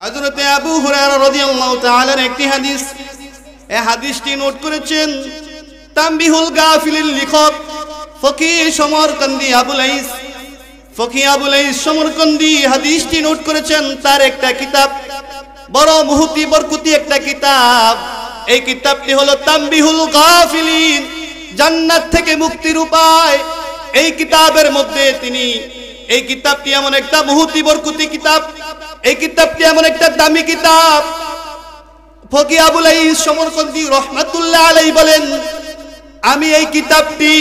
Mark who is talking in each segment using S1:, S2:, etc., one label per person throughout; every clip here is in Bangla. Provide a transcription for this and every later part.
S1: হযরত আবু হুরায়রা রাদিয়াল্লাহু তাআলা একটি হাদিস, এই হাদিসটি নোট করেছেন তানবিহুল গাফিলিল লিখক ফকিহ সমরকন্দি আবুল আইস সমরকন্দি হাদিসটি নোট করেছেন। তার একটা কিতাব, বড় মুহতি বরকতি একটা কিতাব। এই কিতাবটি হলো তানবিহুল গাফিলিন, জান্নাত থেকে মুক্তির উপায়। এই কিতাবের মধ্যে এই কিতাবটি এমন একটা মুহতি বরকতি কিতাব, এই কিতাবটি এমন একটা দামি কিতাব। ফকিহ আবুল আইস সমরকন্দি রহমাতুল্লাহ আলাইহি বলেন, আমি এই কিতাবটি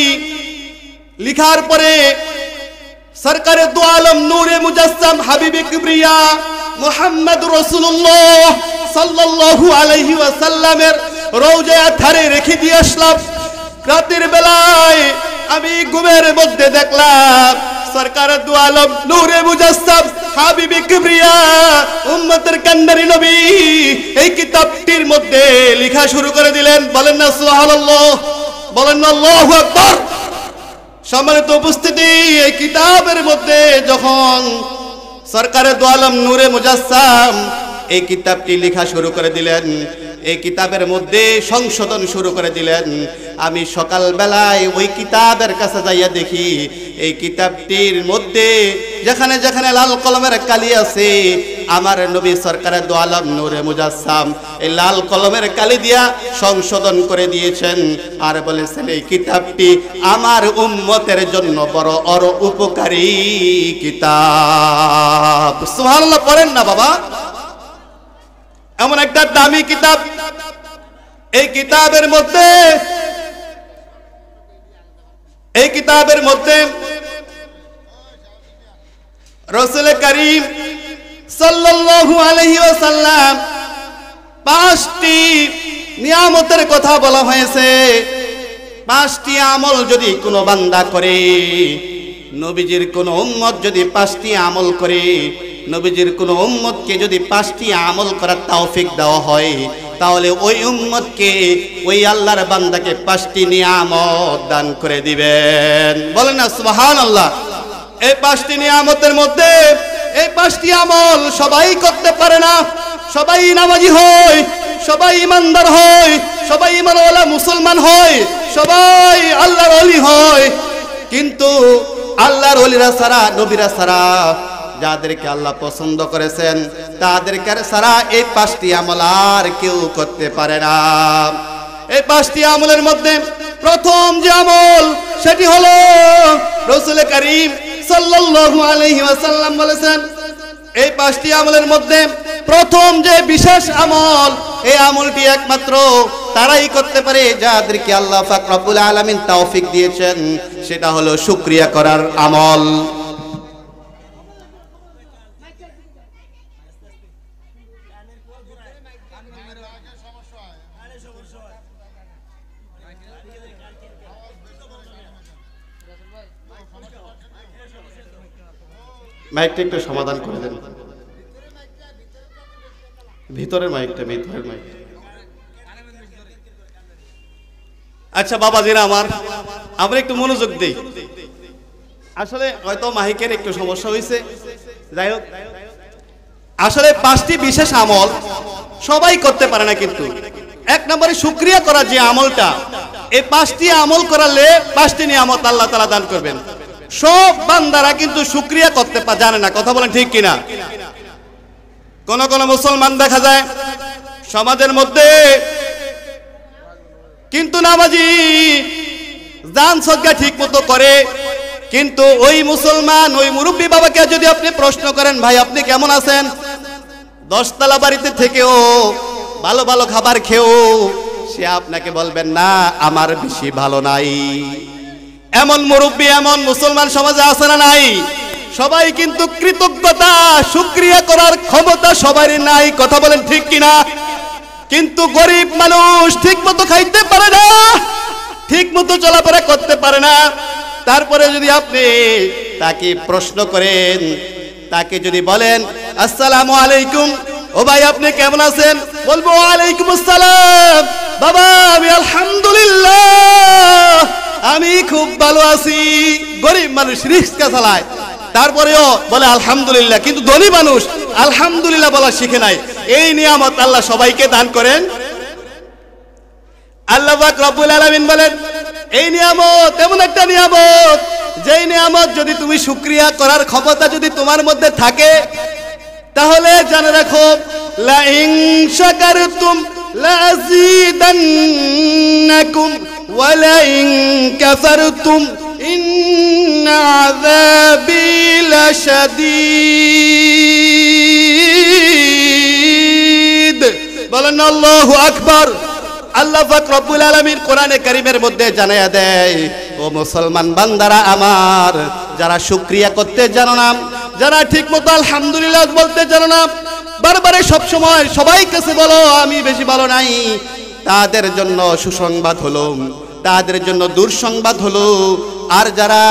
S1: লিখার পরে সরকারে দু আলম নূরে মুজাসসাম হাবিবে কিবরিয়া মুহাম্মদ রাসূলুল্লাহ সাল্লাল্লাহু আলাইহি ওয়াসাল্লামের রওজায় ধারে রেখে দিয়ে আসলাম। রাতের বেলায় আমি ঘুমের মধ্যে দেখলাম সরকারে দু আলম নূরে মুজাসসাম হাবিবে কিবরিয়া উম্মতের কান্ডারি নবী এই কিতাবটির মধ্যে লেখা শুরু করে দিলেন। বলেন না সুবহানাল্লাহ, বলেন না আল্লাহু আকবার। সম্মানিত উপস্থিতি, এই কিতাবের মধ্যে যখন সরকারে দু আলম নূরে মুজাসসাম এই কিতাবটি লেখা শুরু করে দিলেন, এই কিতাবের মধ্যে সংশোধন শুরু করে দিলেন। আমি সকাল বেলায় ওই কিতাবের কাছে যাইয়া দেখি এই কিতাবটির মধ্যে যেখানে যেখানে লাল কলমের কালি আছে, আমার নবী সরকারে দু আলম নূরে মুজাসসাম এই লাল কলমের কালি দিয়া সংশোধন করে দিয়েছেন। আর বলেছেন এই কিতাবটি আমার উম্মতের জন্য বড় উপকারী কিতাব। সুবহানাল্লাহ পড়েন না বাবা, এমন একটা দামি কিতাব। এই কিতাবের মধ্যে রাসূল করিম সাল্লাল্লাহু আলাইহি ওয়াসাল্লাম 5টি নিয়ামতের কথা বলা হয়েছে। 5টি আমল যদি কোনো বান্দা করে, নবীজির কোনো উম্মত যদি 5টি আমল করে, নবীজির কোন উম্মতকে যদি 5টি আমল করার তৌফিক দেওয়া হয়, তাহলে ওই উম্মতকে, ওই আল্লাহর বান্দাকে 5টি নিয়ামত দান করে দিবেন। বলেন না সুবহানাল্লাহ। এই 5টি নিয়ামতের মধ্যে এই 5টি আমল সবাই করতে পারে না। সবাই নামাজি হয়, সবাই ইমানদার হয়, সবাই ঈমানওয়ালা মুসলমান হয়, সবাই আল্লাহর ওলি হয়, কিন্তু আল্লাহর ওলিরা ছাড়া, নবীরা ছাড়া যাদেরকে আল্লাহ পছন্দ করেছেন তাদেরকে ছাড়া এই 5টি আমল আর কেউ করতে পারে না। এই 5টি আমলের মধ্যে প্রথম যে আমল সেটি হলো রাসূল করিম সাল্লাল্লাহু আলাইহি ওয়াসাল্লাম বলেছেন, এই 5টি আমলের মধ্যে প্রথম যে বিশেষ আমল, এই আমলটি একমাত্র তারাই করতে পারে যাদেরকে আল্লাহ পাক রব্বুল আলামিন তৌফিক দিয়েছেন, সেটা হলো শুকরিয়া করার আমল। মাইকটা একটু সমাধান করে দেন, ভিতরের মাইকটা। আচ্ছা বাবাজিরা আমরা একটু মনোযোগ দেই। আসলে হয়তো মাইকের একটু সমস্যা হয়েছে, যাই হোক। আসলে 5টি বিশেষ আমল সবাই করতে পারে না, কিন্তু 1 নম্বরে শুকরিয়া করা যে আমলটা, এই 5টি আমল করালে 5টি নিয়ামত আল্লাহ তাআলা দান করবেন। সব বান্দারা কিন্তু শুকরিয়া করতে জানে না, কথা বলেন ঠিক কিনা? কোন কোন মুসলমান দেখা যায় সমাজের মধ্যে কিন্তু নামাজি, দান সদকা ঠিক মতো করে, কিন্তু ওই মুসলমান, ওই মুরব্বী বাবাকে যদি আপনি প্রশ্ন করেন, ভাই আপনি কেমন আছেন, 10 তলা বাড়িতে থেকেও, ভালো ভালো খাবার খেয়েও সে আপনাকে বলবেন না আমার বেশি ভালো নাই। এমন মুরব্বী, এমন মুসলমান সমাজে আছে না নাই? সবাই কিন্তু কৃতজ্ঞতা, শুকরিয়া করার ক্ষমতা সবারই নাই, কথা বলেন ঠিক কিনা? কিন্তু গরিব মানুষ ঠিক মতো খাইতে পারে না, ঠিক মতো চলাফেরা করতে পারে না। তারপরে যদি আপনি তাকে প্রশ্ন করেন, তাকে যদি বলেন আসসালামু আলাইকুম, ও ভাই আপনি কেমন আছেন, বলবো ওয়ালাইকুম আসসালাম, বাবা আমি আলহামদুলিল্লাহ, আমি খুব ভালো আছি। গরিব মানুষ রিক্সা চালায়, তারপরেও বলে আলহামদুলিল্লাহ, কিন্তু ধনী মানুষ আলহামদুলিল্লাহ বলা শিখে নাই। এই নিয়ামত আল্লাহ সবাইকে দান করেন। আল্লাহ পাক রব্বুল আলামিন বলেন এই নিয়ামত এমন একটা নিয়ামত, যেই নিয়ামত যদি তুমি শুকরিয়া করার ক্ষমতা যদি তোমার মধ্যে থাকে, তাহলে জেনে রাখো লা ইন শাকারতুম লাযীদান্নাকুম ওয়া লা ইন কাফারতুম ইন্না আযাবি লাশাদীদ। বলেন আল্লাহু আকবার। আল্লাহ পাক রব্বুল আলামিন কোরআনে কারীমের মধ্যে জানায়া দেয়, ও মুসলমান বান্দারা আমার, যারা শুকরিয়া করতে জানো না, যারা ঠিকমতো আলহামদুলিল্লাহ বলতে জানো না, বারবারে সব সময় সবাই কাছে বলো আমি বেশি ভালো নাই, তাদের জন্য সুসংবাদ হলো, তাদের জন্য দুঃসংবাদ হলো। আর যারা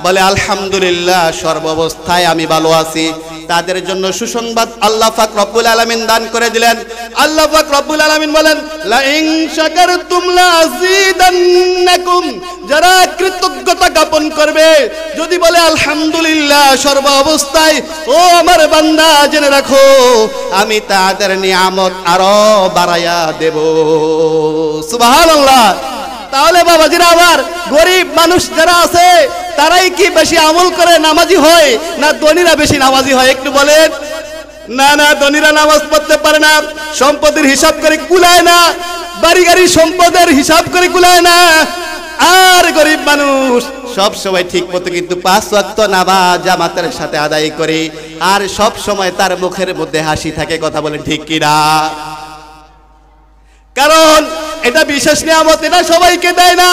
S1: বলে আলহামদুলিল্লাহ সর্বাবস্থায় আমি ভালো আছি, তাদের জন্য সুসংবাদ আল্লাহ পাক রব্বুল আলামিন দান করে দিলেন। আল্লাহ পাক রব্বুল আলামিন বলেন লা ইন শাকারতুম লাযীদান্নাকুম, যারা কৃতজ্ঞতা জ্ঞাপন করবে, যদি বলে আলহামদুলিল্লাহ সর্বাবস্থায়, ও আমার বান্দা জেনে রাখো আমি তাদের নিয়ামত আরো বাড়ায়া দেব। সুবহানাল্লাহ। তাহলে বাবাজিরা আমার, গরিব মানুষ যারা আছে তারাই কি বেশি আমল করে নামাজি হয়, না ধনীরা বেশি নামাজি হয়? একটু বলেন। না না, ধনীরা নামাজ পড়তে পারে না, সম্পদের হিসাব করে কুলায় না, বাড়ি গাড়ি সম্পদের হিসাব করে কুলায় না। আর গরিব মানুষ সব সময় ঠিক মতো কিন্তু 5 ওয়াক্ত নামাজ জামাতের সাথে আদায় করে, আর সব সময় তার মুখের মধ্যে হাসি থাকে। কথা বলেন ঠিক কিনা? কারণ এটা বিশেষ নিয়ামত, এটা সবাইকে দেয় না।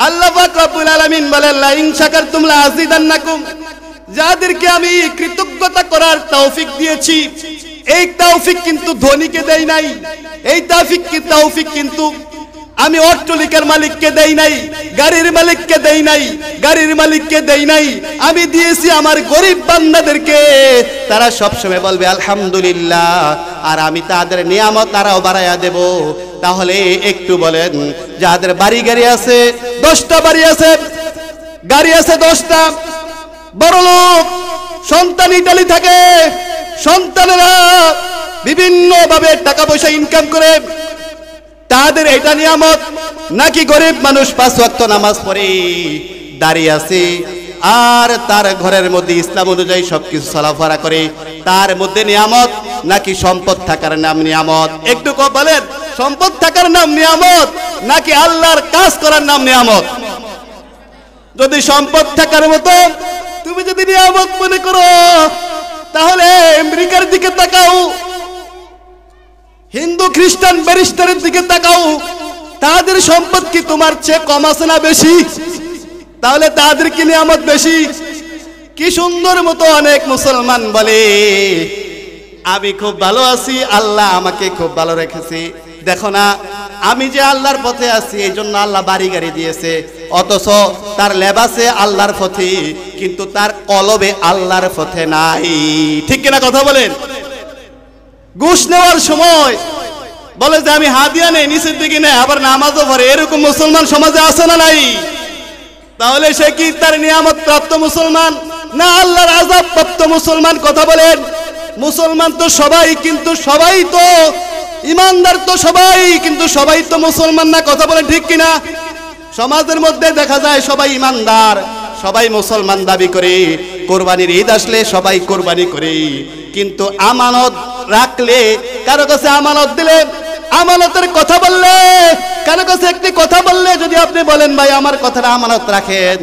S1: আল্লাহ পাক রব্বুল আলামিন বলেন লা ইন শাকারতুম লাযীদান্নাকুম, যাদেরকে আমি কৃতজ্ঞতা করার তৌফিক দিয়েছি, এই তৌফিক কিন্তু ধনীকে দেই নাই, এই তৌফিক কিন্তু আমি অট্টালিকার মালিককে দেই নাই, গাড়ির মালিককে দেই নাই, গাড়ির মালিককে দেই নাই, আমি দিয়েছি আমার গরিব বান্দাদেরকে। তারা সব সময় বলবে আলহামদুলিল্লাহ, আর আমি তাদের নিয়ামত আরো বাড়ায়া দেব। তাহলে একটু বলেন, যাদের বাড়ি গাড়ি আছে, 10টা বাড়ি আছে, গাড়ি আছে 10টা, বড় লোক, সন্তান ইটালি থাকে, সন্তানেরা বিভিন্ন ভাবে টাকা পয়সা ইনকাম করে, তাদের এটা নিয়ামত? নাকি গরিব মানুষ 5 ওয়াক্ত নামাজ পড়ে দাঁড়িয়ে আছে, আর তার ঘরের মধ্যে ইসলাম অনুযায়ী সবকিছু চলাফেরা করে, তার মধ্যে নিয়ামত? নাকি সম্পদ থাকার নাম নিয়ামত? একটু বলেন, সম্পদ থাকার নাম নিয়ামত নাকি আল্লাহর কাজ করার নাম নিয়ামত? যদি সম্পদ থাকার মতো তুমি যদি নিয়ামত মনে করো, তাহলে আমেরিকার দিকে তাকাও, হিন্দু খ্রিস্টান ব্যারিস্টারের দিকে তাকাও, তাদের সম্পদ কি তোমার চেয়ে কম আছে না বেশি? তাহলে তাদের কি নিয়ামত বেশি? কি সুন্দর মতো অনেক মুসলমান বলে আমি খুব ভালো আছি, আল্লাহ আমাকে খুব ভালো রেখেছে, দেখো না আমি যে আল্লাহর পথে আছি এই জন্য আল্লাহ বাড়ি গাড়ি দিয়েছে, অথচ তার লেবাসে আল্লাহর পথে, কিন্তু তার কলবে আল্লাহর পথে নাই। ঠিক কিনা কথা বলেন? ঘুষ নেওয়ার সময় বলে যে আমি হাদিয়া নেই, নিচের দিকে নেই, আবার নামাজও পড়ে, এরকম মুসলমান সমাজে আছে না নাই? তাহলে সে কি তার নিয়ামত প্রাপ্ত মুসলমান, না আল্লাহর আযাব প্রাপ্ত মুসলমান? কথা বলেন। মুসলমান তো সবাই, কিন্তু সবাই তো ইমানদার, তো সবাই, কিন্তু সবাই তো মুসলমান না। কথা বলেন ঠিক কিনা? সমাজের মধ্যে দেখা যায় সবাই ইমানদার, সবাই মুসলমান দাবি করে, কোরবানির ঈদ আসলে সবাই কোরবানি করে, কিন্তু আমানত রাখলে, কারো কাছে আমানত দিলে, আমানতের কথা বললে, কারো কাছে একটি কথা বললে যদি আপনি বলেন ভাই আমার কথাটা আমানত রাখেন,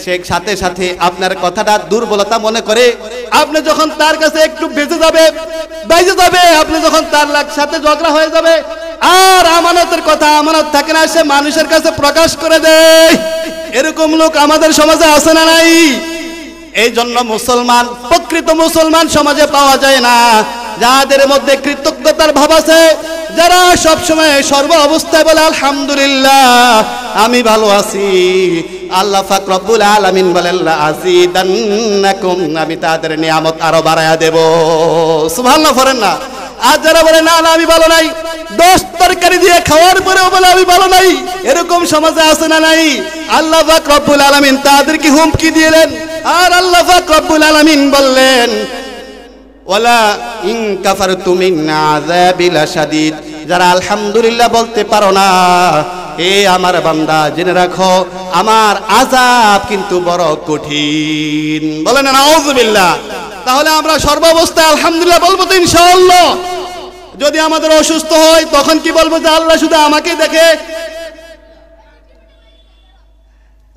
S1: সে সাথে সাথে আপনার কথাটা দুর্বলতা মনে করে, আপনি যখন তার কাছে একটু বেঁচে যাবে, আপনি যখন তার সাথে ঝগড়া হয়ে যাবে, আর আমানতের কথা আমানত থাকে না, সে মানুষের কাছে প্রকাশ করে দেয়। এরকম লোক আমাদের সমাজে আছে না নাই? এই জন্য মুসলমান, প্রকৃত মুসলমান সমাজে পাওয়া যায় না, যাদের মধ্যে কৃতজ্ঞতার ভাব আছে, যারা সব সময় সর্ব অবস্থায় বলে আলহামদুলিল্লাহ আমি ভালো আছি। আল্লাহ পাক রব্বুল আলামিন বলেন লাযীদান্নাকুম, আমি তাদের নিয়ামত আরো বাড়ায়া দেব। সুবহানাল্লাহ পড়েন না? আর যারা বলে না না আমি ভালো নাই, 10 তরকারি দিয়ে খাওয়ার পরেও বলে আমি ভালো নাই, এরকম সমাজে আছে না নাই? আল্লাহ পাক রব্বুল আলামিন তাদেরকে হুমকি দিলেন, আর আল্লাহ পাক রব্বুল আলামিন বললেন ওয়ালা ইন কাফারতুম মিন আযাবি লাশাদীদ। যারা আলহামদুলিল্লাহ বলতে পারো না, এ আমার বান্দা জেনে রাখো আমার আযাব কিন্তু বড় কঠিন। বলেন নাউযুবিল্লাহ। তাহলে আমরা সর্বাবস্থায় আলহামদুলিল্লাহ বলবো তো ইনশাআল্লাহ। যদি আমাদের অসুস্থ হয় তখন কি বলবো যে আল্লাহ শুধু আমাকে দেখে?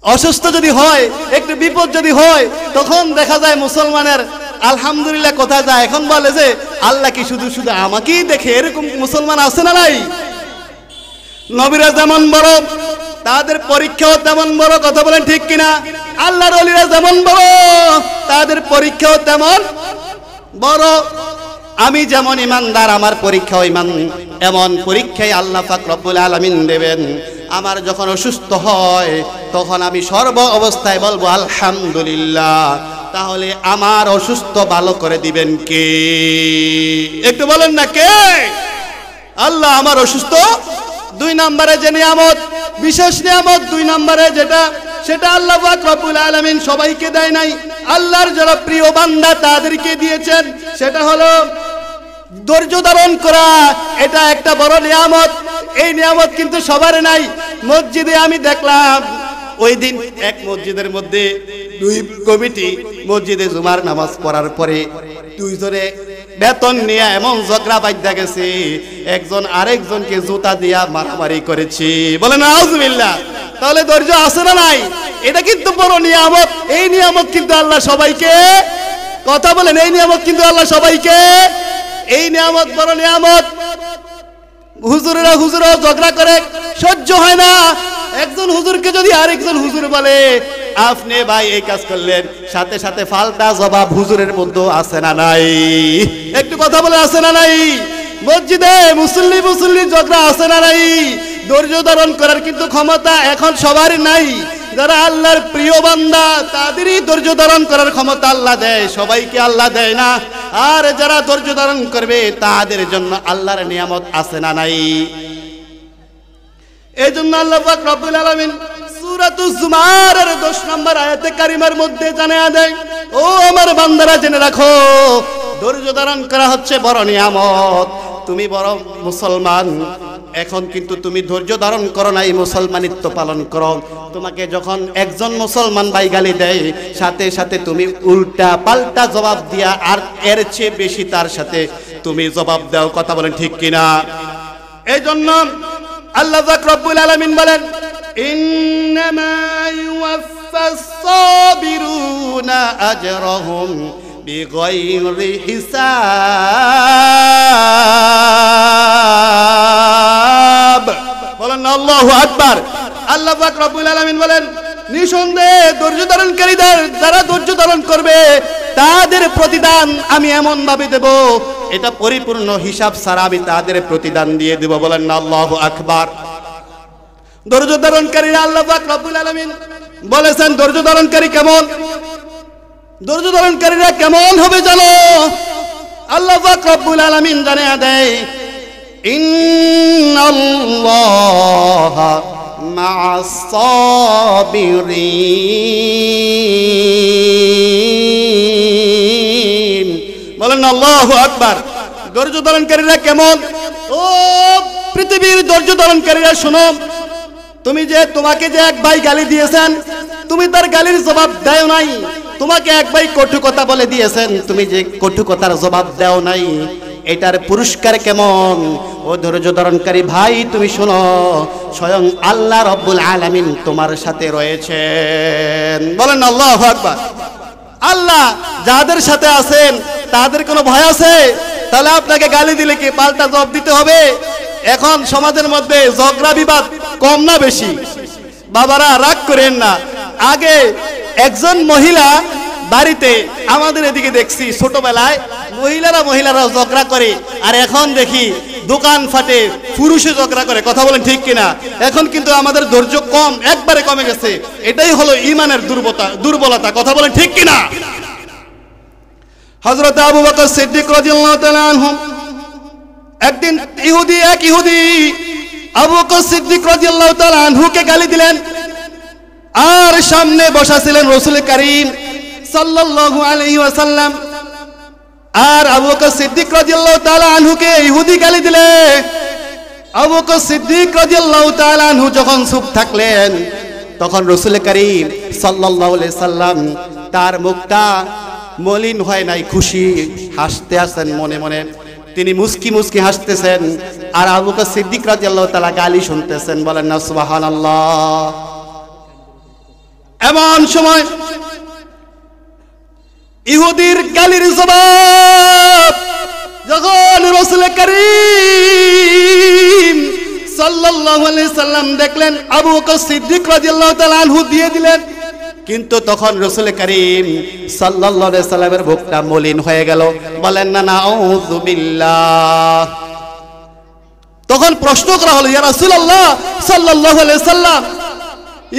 S1: অসুস্থ যদি হয়, একটু বিপদ যদি হয়, তখন দেখা যায় মুসলমানের আলহামদুলিল্লাহ কোথায় যায়? এখন বলে যে আল্লাহ কি শুধু শুধু আমাকেই দেখে? এরকম মুসলমান আছে না নাই? নবীরা যেমন বড়, তাদের পরীক্ষাও তেমন বড়। কথা বলেন ঠিক কিনা? আল্লাহর ওলিরা যেমন বড়, তাদের পরীক্ষাও তেমন বড়। আমি যেমন ইমানদার, আমার পরীক্ষাও ইমান এমন। পরীক্ষায় আল্লাহ পাক রব্বুল আলামিন দেবেন। আমার যখন অসুস্থ হয় তখন আমি সর্ব অবস্থায় বলবো আলহামদুলিল্লাহ। তাহলে আমার অসুস্থ ভালো করে দিবেন কে? একটু বলেন না কে? আল্লাহ। আমার অসুস্থ দুই নম্বরে যে নিয়ামত, বিশেষ নিয়ামত দুই নম্বরে যেটা, সেটা আল্লাহ পাক রব্বুল আলামিন সবাইকে দেয় নাই। আল্লাহর যারা প্রিয় বান্দা তাদেরকে দিয়েছেন। সেটা হলো ধৈর্য ধারণ করা। এটা একটা বড় নিয়ামত। এই নিয়ামত কিন্তু সবার নাই। মসজিদে আমি দেখলাম ওই দিন এক মসজিদের মধ্যে দুই কমিটি মসজিদে জুমার নামাজ পড়ার পরে দুইজনে বেতন নিয়ে এমন ঝগড়া বাঁধা গেছে, একজন আরেকজনকে জুতা দিয়া মারামারি করেছে। বলেন নাউযুবিল্লাহ। তাহলে ধৈর্য আছে না নাই? এটা কিন্তু বড় নিয়ামত। এই নিয়ামত কিন্তু আল্লাহ সবাইকে, কথা বলেন, এই নিয়ামত কিন্তু আল্লাহ সবাইকে, এই নিয়ামত বড় নিয়ামত। হুজুরেরা ঝগড়া করে, সহ্য হয় না। একজন হুজুরকে যদি আরেকজন হুজুর বলে আপনি ভাই এই কাজ করলেন, সাথে সাথে ফালতা জবাব হুজুরের মধ্যে আছে না নাই? একটু কথা বলে আছে না নাই? মসজিদে মুসল্লি ঝগড়া আছে না নাই? ধৈর্য ধারণ করার কিন্তু ক্ষমতা এখন সবার নাই। যারা আল্লাহর প্রিয় বান্দা তাদেরই ধৈর্য ধারণ করার ক্ষমতা আল্লাহ দেয়, সবাইকে আল্লাহ দেয় না। আর যারা ধৈর্য ধারণ করবে তাদের জন্য আল্লাহর নিয়ামত আছে না নাই? এই জন্য আল্লাহ পাক রব্বুল আলামিন সূরাতুজ জুমারের 10 নম্বর আয়াতে কারিমার মধ্যে জানিয়ে দেয়, ও আমার বান্দারা জেনে রাখো ধৈর্য ধারণ করা হচ্ছে বড় নিয়ামত। তুমি বড় মুসলমান, এখন কিন্তু তুমি ধৈর্য ধারণ করো না, এই মুসলমানিত্ব পালন করো। তোমাকে যখন একজন মুসলমান ভাই গালি দেয়, সাথে সাথে তুমি উল্টা পাল্টা জবাব দিয়া আর এর চেয়ে বেশি তার সাথে তুমি জবাব দাও। কথা বলেন ঠিক কিনা? এই জন্য আল্লাহ পাক রব্বুল আলামিন বলেন, ইন্নামা ইউওয়াফাস সাবিরুনা আজরাহুম বিগাইরি হিসাব। বলেন আল্লাহু আকবার। আল্লাহ পাক রব্বুল আলামিন বলেন, নিঃসন্দেহে ধৈর্য ধারণকারীদের, যারা ধৈর্য ধারণ করবে তাদের প্রতিদান আমি এমন ভাবে দেব, এটা পরিপূর্ণ হিসাব ছাড়া আমি তাদের প্রতিদান দিয়ে দেব। বলেন না আল্লাহু আকবার। ধৈর্য ধারণকারীরা আল্লাহ পাক রব্বুল আলামিন বলেছেন ধৈর্য ধারণকারী কেমন? ধৈর্য ধারণকারীরা কেমন হবে জানো? আল্লাহ পাক রব্বুল আলামিন জানিয়ে দেয়, ইন্নাল্লাহা মা'আস সাবিরিন। বলেন আল্লাহু আকবার। ধৈর্য ধারণকারীরা কেমন? ও পৃথিবীর ধৈর্য ধারণকারীরা শোনো, তোমাকে যে এক ভাই গালি দিয়েছেন, তুমি তার গালির জবাব দাও নাই। তোমাকে এক ভাই কটু কথা বলে দিয়েছেন, তুমি যে কটু কথার জবাব দাও নাই, এটার পুরস্কার কেমন? ও ধৈর্য ধারণকারী ভাই তুমি শোনো, স্বয়ং আল্লাহ রব্বুল আলামিন তোমার সাথে রয়েছেন। বলেন আল্লাহু আকবার। আল্লাহ যাদের সাথে আছেন তাদের কোনো ভয় আছে? তাহলে আপনাকে গালি দিলে কি পাল্টা জবাব দিতে হবে? এখন সমাজের মধ্যে ঝগড়া বিবাদ কম না বেশি? বাবারা রাগ করেন না। আগে একজন মহিলা বাড়িতে, আমাদের এদিকে দেখছি ছোটবেলায় মহিলারা ঝগড়া করে, আর এখন দেখি দোকান ফাটে পুরুষে ঝগড়া করে। কথা বলেন ঠিক কিনা? এখন কিন্তু আমাদের ধৈর্য কম, একবারে কমে গেছে। এটাই হলো ঈমানের দুর্বলতা। কথা বলেন ঠিক কিনা? হযরত আবু বকর সিদ্দিক রাদিয়াল্লাহু তাআলা আনহু একদিন এক ইহুদি আবু বকর সিদ্দিক রাদিয়াল্লাহু তাআলা আনহুকে গালি দিলেন, আর সামনে বসা ছিলেন রাসূল কারীম সাল্লাল্লাহু আলাইহি ওয়াসাল্লাম। আর আবু বকর সিদ্দিক রাদিয়াল্লাহু তাআলা আনহুকে ইহুদি গালি দিলে আবু বকর সিদ্দিক রাদিয়াল্লাহু তাআলা আনহু যখন চুপ থাকলেন তখন রাসূল করিম সাল্লাল্লাহু আলাইহি সাল্লাম তার মুখটা মলিন হয় নাই, খুশি হাসতে আছেন মনে মনে, তিনি মুস্কি মুস্কি হাসতেছেন। আর আবু বকর সিদ্দিক রাদিয়াল্লাহু তাআলা গালি শুনতেছেন। বলেন না সুবহানাল্লাহ। এমন সময় ইহুদির গালির জবাব যখন রাসূল করিম সাল্লাল্লাহু আলাইহি সাল্লাম দেখলেন আবু বকর সিদ্দিক রাদিয়াল্লাহু তাআলা আনহু দিয়ে দিলেন, কিন্তু তখন রাসূল করিম সাল্লাল্লাহু আলাইহি সাল্লামের মুখটা মলিন হয়ে গেল। বলেন না নাউযু বিল্লাহ। তখন প্রশ্ন করা হলো, ইয়া রাসূলুল্লাহ সাল্লাল্লাহু আলাইহি সাল্লাম,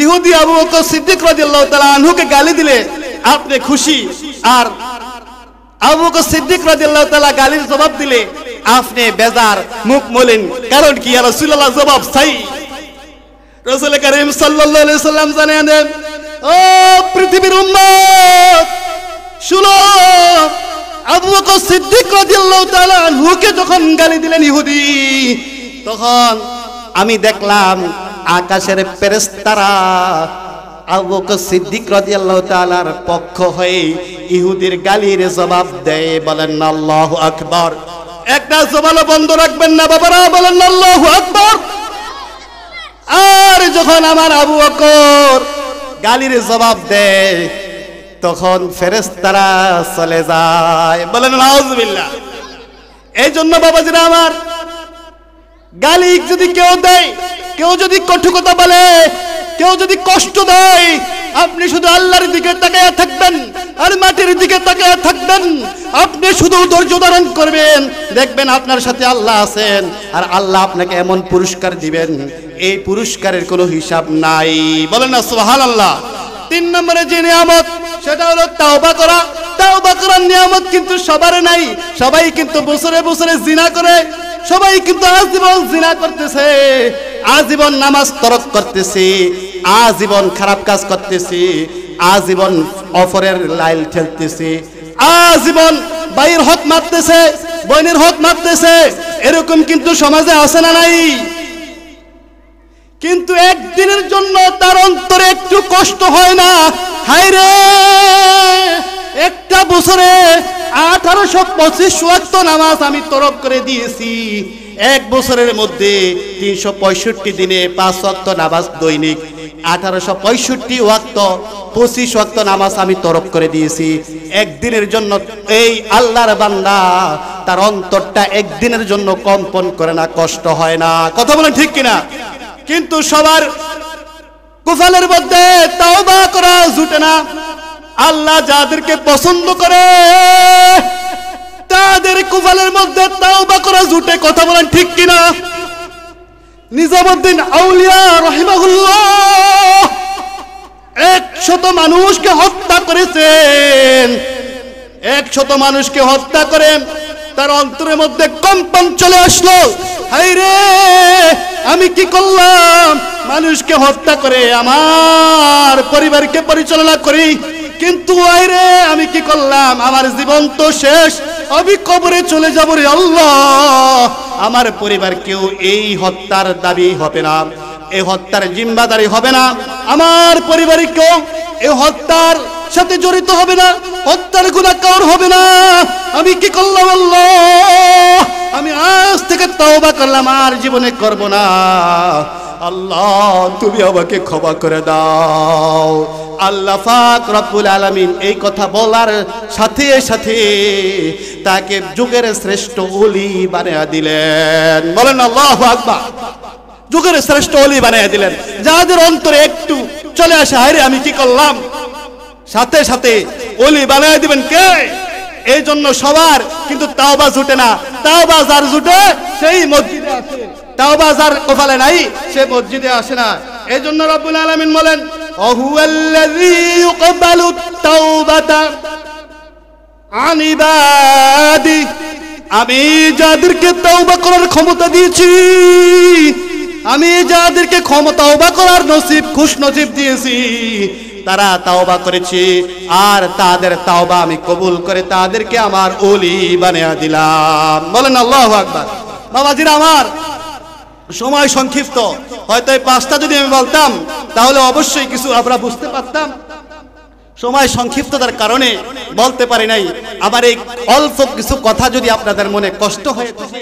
S1: ইহুদি আবু বকর সিদ্দিক রাদিয়াল্লাহু তাআলা আনহুকে গালি দিলে আপনি খুশি, আর আবু বকর সিদ্দিক রাদিয়াল্লাহু তাআলা গালির জবাব দিলে আপনি বেজার, মুখ মলিন, কারণ কি? ইয়া রাসূলুল্লাহ জবাব চাই। রাসূল করিম সাল্লাল্লাহু আলাইহি সাল্লাম জানেন, ও পৃথিবীর উম্মত শুনো, আবু বকর সিদ্দিক রাদিয়াল্লাহু তাআলা আনহুকে যখন গালি দিলেন ইহুদি, তখন আমি দেখলাম আকাশের ফেরেশতারা আবু বকর সিদ্দিক রাদিয়াল্লাহু তাআলার পক্ষ হয়ে ইহুদির গালির জবাব দেয়। বলেন না আল্লাহু আকবার। একটা জবানও বন্ধ রাখবেন না বাবারা, বলেন না আল্লাহু আকবার। আর যখন আমার আবু বকর গালির জবাব দেয় তখন ফেরেশতারা চলে যায়। বলেন নাউযুবিল্লাহ। এই জন্য বাবাজিরা আমার, গালি যদি কেউ দেয়, কেউ যদি কটু কথা বলে, কেউ যদি কষ্ট দেয়, আপনি শুধু আল্লাহর দিকে তাকিয়ে থাকবেন আর মাটির দিকে তাকিয়ে থাকবেন। আপনি শুধু ধৈর্য ধারণ করবেন, দেখবেন আপনার সাথে আল্লাহ আছেন আর আল্লাহ আপনাকে এমন পুরস্কার দিবেন, এই পুরস্কারের কোনো হিসাব নাই। বলেন না সুবহানাল্লাহ। 3 নম্বরে যে নিয়ামত সেটা হলো তাওবা করা। তাওবা করার নিয়ামত কিন্তু সবার নাই। সবাই কিন্তু বছরে বছরে জিনা করে, সবাই কিন্তু আজীবন জিনা করতেছে, আজীবন নামাজ তরক করতেছে, আজীবন খারাপ কাজ করতেছে, আজীবন অপরের লাইল ঠেলতেছে, আজীবন ভাইয়ের হক মারতেছে, বোনের হক মারতেছে। এরকম কিন্তু সমাজে আছে না নাই? কিন্তু একদিনের জন্য তার অন্তরে একটু কষ্ট হয় না? হায় রে, একটা বছরে 1825 ওয়াক্ত নামাজ আমি তরক করে দিয়েছি। এক বছরের মধ্যে 365 দিনে 5 ওয়াক্ত নামাজ দৈনিক, 1865 ওয়াক্ত 25 ওয়াক্ত নামাজ আমি তরক করে দিয়েছি। একদিনের জন্য এই আল্লাহর বান্দা তার অন্তরটা একদিনের জন্য কম্পন করে না, কষ্ট হয় না? কথা বলেন ঠিক কিনা? কিন্তু সবার কুফলের মধ্যে তাওবা করা জুটে না। আল্লাহ যাদেরকে পছন্দ করে তাদের কুফলের মধ্যে তাওবা করা জুটে। কথা বলেন ঠিক কিনা? নিজামউদ্দিন আউলিয়া রাহিমাহুল্লাহ 100 মানুষকে হত্যা করেছেন। 100 মানুষকে হত্যা করেন, তার অন্তরের মধ্যে কম্পন চলে আসলো। হায় রে, আমি কি করলাম? মানুষকে হত্যা করে আমার পরিবারকে পরিচালনা করি, কিন্তু হায় রে আমি কি করলাম? আমার জীবন তো শেষ, আমি কবরে চলে যাব রে আল্লাহ। আমার পরিবার কেউ এই হত্যার দাবি হবে না, এই হত্যার জিম্মাদারি হবে না। আমার পরিবারে কেউ এই হত্যার সাথে জড়িত হবে না, হত্যার গুনাহগার হবে না। আমি কি করলাম আল্লাহ? আমি আজ থেকে তওবা করলাম, আর জীবনে করব না। আল্লাহ তুমি আমাকে ক্ষমা করে দাও। আল্লাহ পাক রব্বুল আলামিন এই কথা বলার সাথে সাথে তাকে যুগের শ্রেষ্ঠ ওলি বানিয়ে দিলেন। বলেন আল্লাহু আকবার। যুগের শ্রেষ্ঠ ওলি বানিয়ে দিলেন, যাদের অন্তরে একটু চলে আসে হায় রে আমি কি করলাম, সাথে সাথে ওলি বানিয়ে দিবেন কে? এই জন্য সবার কিন্তু তাওবা জুটে না। তাওবা যার জুটে সেই মসজিদে আসে, তাওবা যার কপালে নাই সে মসজিদে আসে না। এই জন্য রব্বুল আলামিন বলেন, ওহুয়াল্লাযী ইউকবালু তাওবাতা আন ইবাদি। আমি যাদেরকে তওবা করার ক্ষমতা দিয়েছি, আমি যাদেরকে ক্ষমতা তওবা করার নসিব খুশ নসিব দিয়েছি, তারা তাওবা করেছে, আর তাদের তাওবা আমি কবুল করে তাদেরকে আমার ওলি বানিয়ে দিলাম। বলেন আল্লাহু আকবার। বাবাজিরা আমার, সময় সংক্ষিপ্ত, হয়তো এই 5টা যদি আমি বলতাম তাহলে অবশ্যই কিছু আমরা বুঝতে পারতাম। সময় সংক্ষিপ্ততার কারণে বলতে পারি নাই। আবার এই অল্প কিছু কথা যদি আপনাদের মনে কষ্ট হয়ে থাকে